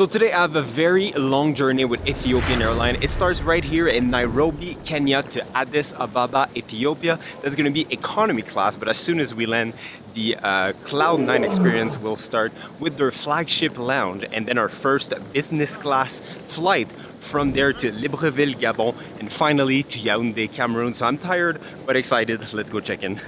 So today I have a very long journey with Ethiopian Airlines. It starts right here in Nairobi, Kenya to Addis Ababa, Ethiopia. That's going to be economy class, but as soon as we land, the Cloud9 experience will start with their flagship lounge and then our first business class flight from there to Libreville, Gabon, and finally to Yaoundé, Cameroon. So I'm tired but excited. Let's go check in.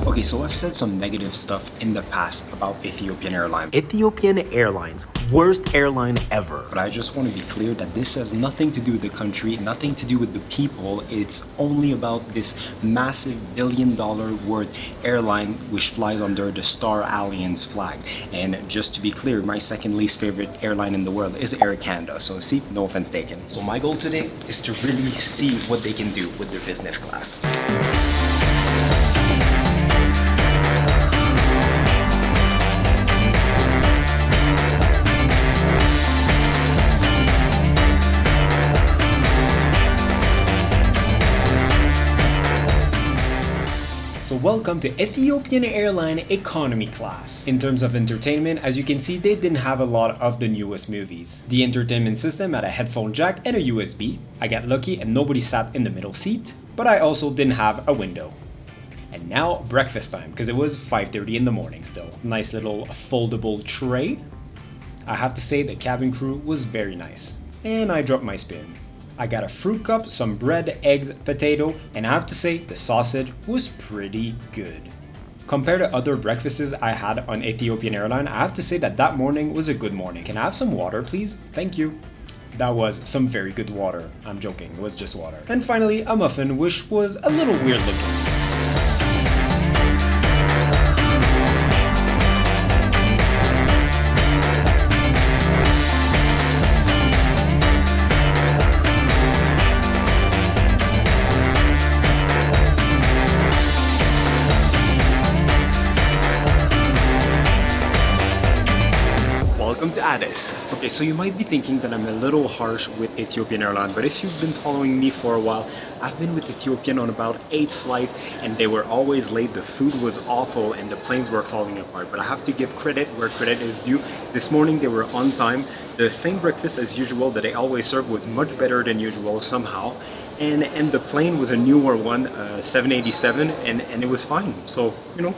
Okay, so I've said some negative stuff in the past about Ethiopian Airlines. Ethiopian Airlines, worst airline ever. But I just want to be clear that this has nothing to do with the country, nothing to do with the people. It's only about this massive billion-dollar worth airline which flies under the Star Alliance flag. And just to be clear, my second least favorite airline in the world is Air Canada. So see, no offense taken. So my goal today is to really see what they can do with their business class. So welcome to Ethiopian Airlines Economy Class. In terms of entertainment, as you can see, they didn't have a lot of the newest movies. The entertainment system had a headphone jack and a USB. I got lucky and nobody sat in the middle seat, but I also didn't have a window. And now breakfast time, because it was 5:30 in the morning still. Nice little foldable tray. I have to say the cabin crew was very nice. And I dropped my spoon. I got a fruit cup, some bread, eggs, potato, and I have to say the sausage was pretty good. Compared to other breakfasts I had on Ethiopian Airlines, I have to say that that morning was a good morning. Can I have some water, please? Thank you. That was some very good water. I'm joking, it was just water. And finally, a muffin, which was a little weird looking. Welcome to Addis. Okay, so you might be thinking that I'm a little harsh with Ethiopian Airlines, but if you've been following me for a while, I've been with Ethiopian on about 8 flights and they were always late, the food was awful and the planes were falling apart. But I have to give credit where credit is due. This morning they were on time. The same breakfast as usual that they always serve was much better than usual somehow. And the plane was a newer one, 787, and it was fine. So, you know.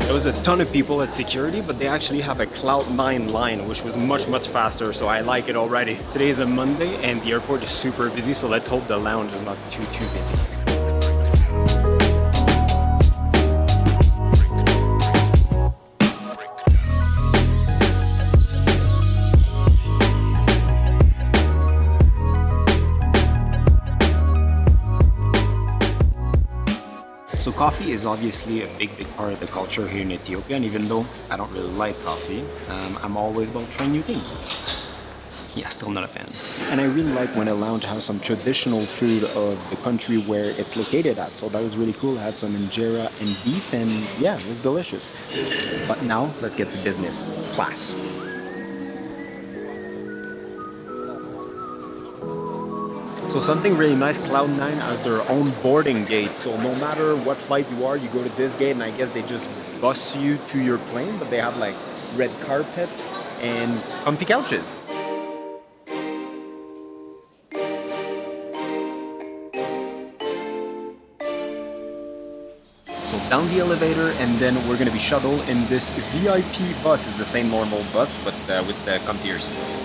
There was a ton of people at security, but they actually have a Cloud9 line, which was much faster, so I like it already. Today is a Monday and the airport is super busy, so let's hope the lounge is not too busy. So coffee is obviously a big part of the culture here in Ethiopia, and even though I don't really like coffee, I'm always about trying new things. Yeah, still not a fan. And I really like when a lounge has some traditional food of the country where it's located at, so that was really cool. I had some injera and beef, and yeah, it was delicious. But now, let's get to business class. So something really nice, Cloud9 has their own boarding gate. So no matter what flight you are, you go to this gate and I guess they just bus you to your plane, but they have like red carpet and comfy couches. So down the elevator and then we're gonna be shuttled in this VIP bus. It's the same normal bus, but with the comfier seats.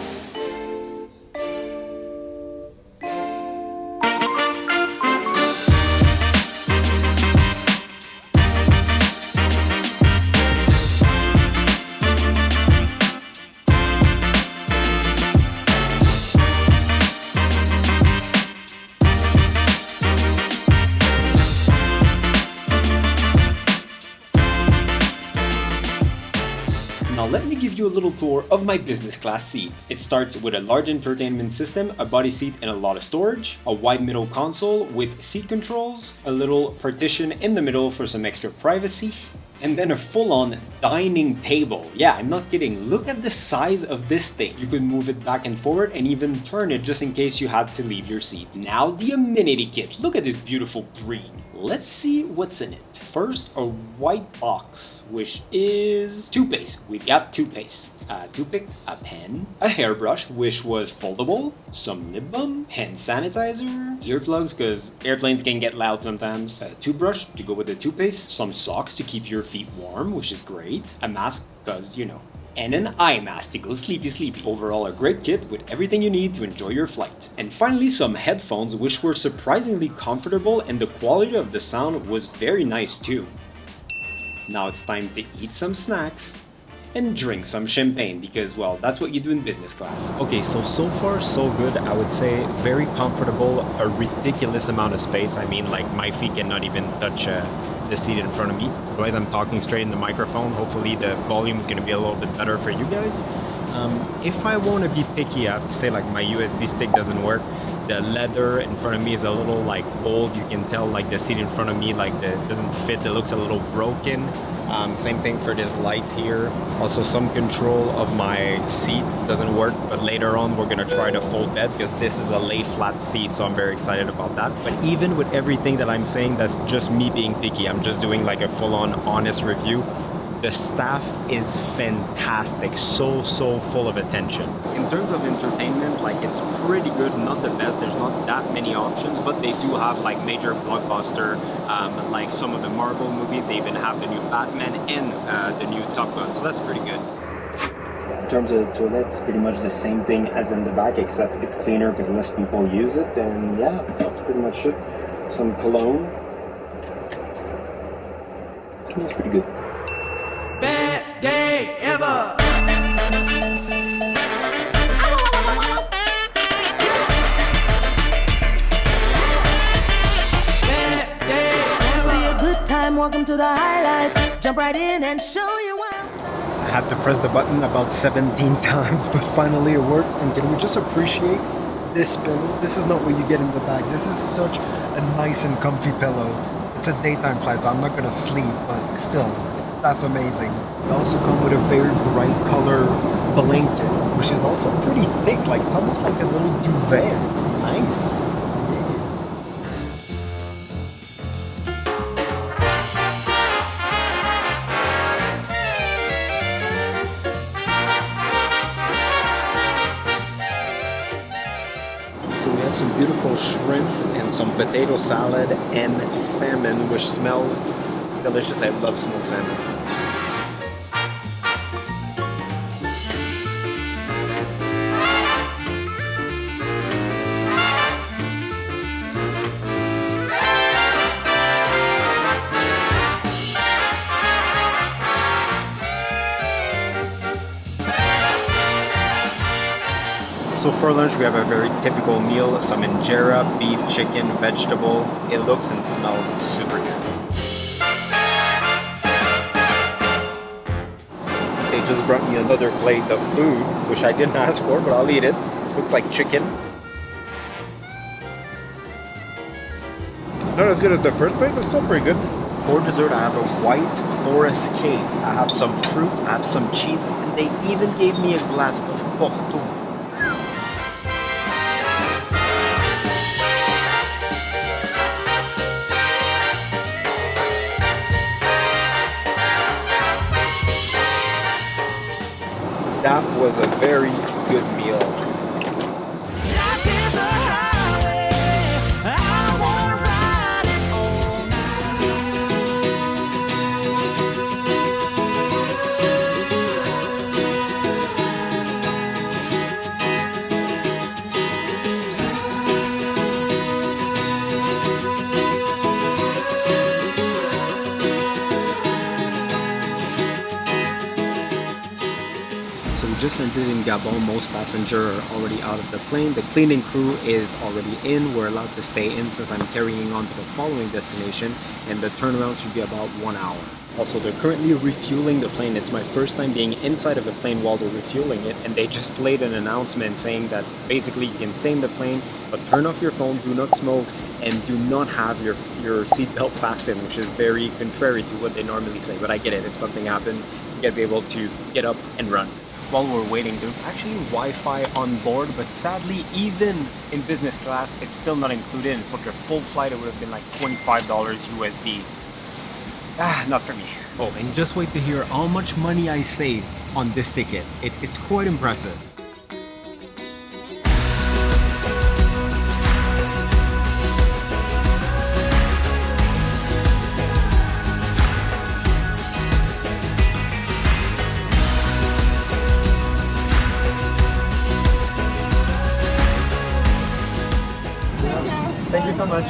Now let me give you a little tour of my business class seat. It starts with a large entertainment system, a body seat and a lot of storage, a wide middle console with seat controls, a little partition in the middle for some extra privacy, And then a full-on dining table. Yeah, I'm not kidding. Look at the size of this thing. You could move it back and forward and even turn it just in case you had to leave your seat. Now the amenity kit. Look at this beautiful green. Let's see what's in it. First, a white box, which is toothpaste. We've got toothpaste, a toothpick, a pen, a hairbrush, which was foldable, some lip balm, hand sanitizer, earplugs, because airplanes can get loud sometimes, a toothbrush to go with the toothpaste, some socks to keep your feet warm, which is great, a mask, because, you know, and an eye mask to go sleepy. Overall, a great kit with everything you need to enjoy your flight. And finally, some headphones which were surprisingly comfortable and the quality of the sound was very nice too. Now it's time to eat some snacks and drink some champagne because, well, that's what you do in business class. Okay, so far so good. I would say very comfortable, a ridiculous amount of space. I mean, like my feet cannot even touch the seat in front of me. Otherwise, I'm talking straight in the microphone. Hopefully the volume is going to be a little bit better for you guys. If I want to be picky, I have to say like my USB stick doesn't work. The leather in front of me is a little like old. You can tell like the seat in front of me like doesn't fit. It looks a little broken. Same thing for this light here. Also, some control of my seat doesn't work, but later on we're gonna try to fold bed because this is a lay flat seat, so I'm very excited about that. But even with everything that I'm saying, that's just me being picky. I'm just doing like a full-on honest review. The staff is fantastic, so full of attention. In terms of entertainment, like it's pretty good, not the best, there's not that many options, but they do have like major blockbuster, like some of the Marvel movies. They even have the new Batman and the new Top Gun, so that's pretty good. In terms of the toilets, pretty much the same thing as in the back, except it's cleaner because less people use it, and yeah, that's pretty much it. Some cologne. Smells pretty good. Best day ever. Best day ever. Be a good time. Welcome to the highlight. Jump right in and show you what's I had to press the button about 17 times, but finally it worked. And can we just appreciate this pillow? This is not what you get in the bag. This is such a nice and comfy pillow. It's a daytime flight, so I'm not gonna sleep, but still, that's amazing. They also come with a very bright color blanket, which is also pretty thick, like it's almost like a little duvet. It's nice. So we have some beautiful shrimp and some potato salad and salmon, which smells delicious. I love smoked salmon. So for lunch, we have a very typical meal, some injera, beef, chicken, vegetable. It looks and smells super good. They just brought me another plate of food, which I didn't ask for, but I'll eat it. Looks like chicken. Not as good as the first plate, but still pretty good. For dessert, I have a white forest cake. I have some fruit, I have some cheese, and they even gave me a glass of Porto. That was a very good meal. life is a highway. I wanna ride it all So we just landed in Gabon. Most passengers are already out of the plane. The cleaning crew is already in. We're allowed to stay in since I'm carrying on to the following destination, and the turnaround should be about 1 hour. Also, they're currently refueling the plane. It's my first time being inside of the plane while they're refueling it, and they just played an announcement saying that basically you can stay in the plane, but turn off your phone, do not smoke, and do not have your seatbelt fastened, which is very contrary to what they normally say. But I get it. If something happened, you gotta be able to get up and run. While we're waiting, there's actually Wi-Fi on board, but sadly, even in business class, it's still not included. And for the full flight, it would have been like $25 USD. Not for me. Oh, and just wait to hear how much money I saved on this ticket. It's quite impressive. Thank you so much.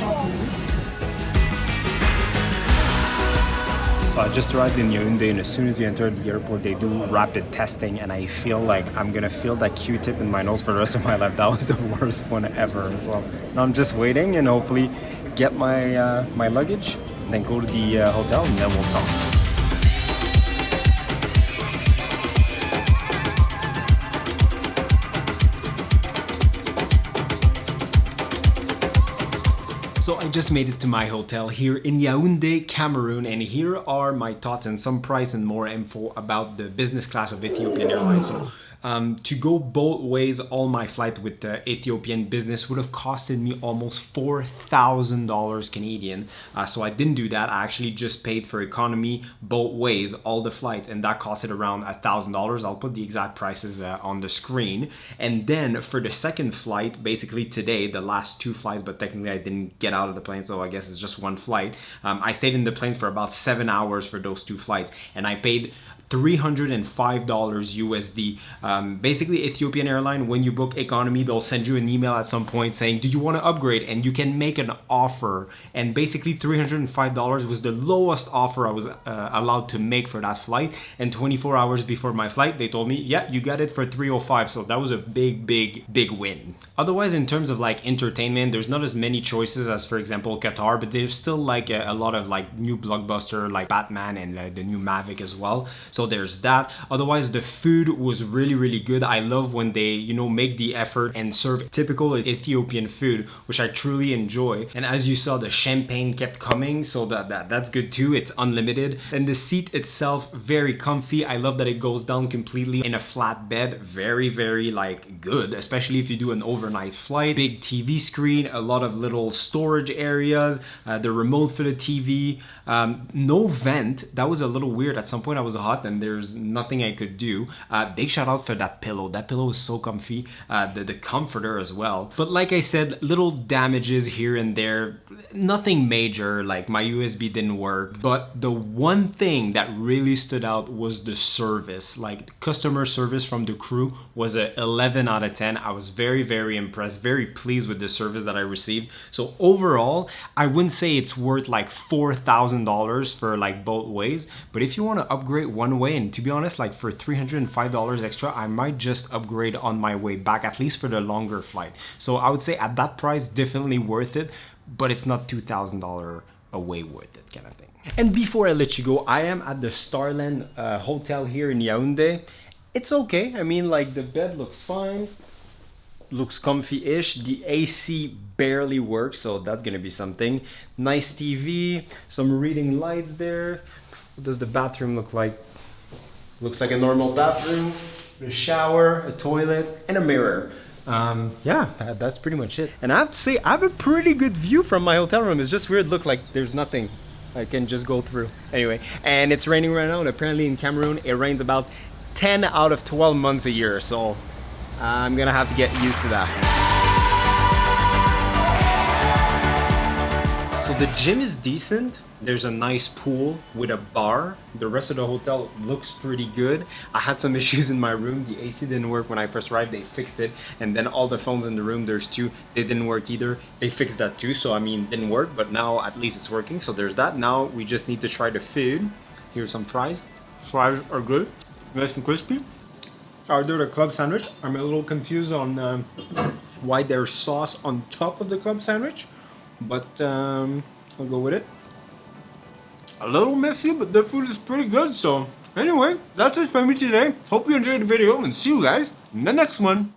So I just arrived in Yaoundé, and as soon as you enter the airport, they do rapid testing, and I feel like I'm gonna feel that Q-tip in my nose for the rest of my life. That was the worst one ever. So now I'm just waiting and hopefully get my my luggage, and then go to the hotel, and then we'll talk. So I just made it to my hotel here in Yaoundé, Cameroon, and here are my thoughts and some price and more info about the business class of Ethiopian Airlines. So to go both ways, all my flight with the Ethiopian business would have costed me almost $4,000 Canadian. So I didn't do that. I actually just paid for economy both ways, all the flights, and that costed around $1,000. I'll put the exact prices on the screen. And then for the second flight, basically today, the last two flights, but technically I didn't get out of the plane, so I guess it's just one flight. I stayed in the plane for about 7 hours for those two flights, and I paid $305 USD. Basically, Ethiopian Airline, when you book economy, they'll send you an email at some point saying, do you want to upgrade? And you can make an offer. And basically, $305 was the lowest offer I was allowed to make for that flight. And 24 hours before my flight, they told me, yeah, you got it for $305. So that was a big win. Otherwise, in terms of like entertainment, there's not as many choices as, for example, Qatar, but there's still like a lot of like new blockbuster like Batman and the new Mavic as well. So there's that. Otherwise, the food was really good. I love when they, you know, make the effort and serve typical Ethiopian food, which I truly enjoy. And as you saw, the champagne kept coming, so that's good too. It's unlimited. And the seat itself, very comfy. I love that it goes down completely in a flat bed. Very like good, especially if you do an overnight flight. Big TV screen, a lot of little storage areas, the remote for the TV, no vent. That was a little weird. At some point I was hot and there's nothing I could do. Big shout out for that pillow. That pillow is so comfy. The comforter as well. But like I said, little damages here and there. Nothing major, like my USB didn't work. But the one thing that really stood out was the service. Like customer service from the crew was a 11 out of 10. I was very impressed, very pleased with the service that I received. So overall, I wouldn't say it's worth like $4,000 for like both ways. But if you want to upgrade one way, and to be honest, like for $305 extra, I might just upgrade on my way back, at least for the longer flight. So I would say at that price, definitely worth it, but it's not $2,000 a way worth it kind of thing. And before I let you go, I am at the Starland Hotel here in Yaoundé. It's okay. I mean, like the bed looks fine. Looks comfy-ish. The AC barely works, so that's gonna be something. Nice TV, some reading lights there. What does the bathroom look like? Looks like a normal bathroom, a shower, a toilet, and a mirror. Yeah, that's pretty much it. And I have to say, I have a pretty good view from my hotel room. It's just weird, look like there's nothing I can just go through. Anyway, and it's raining right now, and apparently in Cameroon, it rains about 10 out of 12 months a year, so I'm gonna have to get used to that. So the gym is decent. There's a nice pool with a bar. The rest of the hotel looks pretty good. I had some issues in my room. The AC didn't work when I first arrived. They fixed it. And then all the phones in the room, there's two, they didn't work either. They fixed that too. So I mean, didn't work, but now at least it's working. So there's that. Now we just need to try the food. Here's some fries. Fries are good, nice and crispy. I ordered a club sandwich. I'm a little confused on why there's sauce on top of the club sandwich, but I'll go with it. A little messy, but the food is pretty good. So anyway, that's it for me today. Hope you enjoyed the video and see you guys in the next one.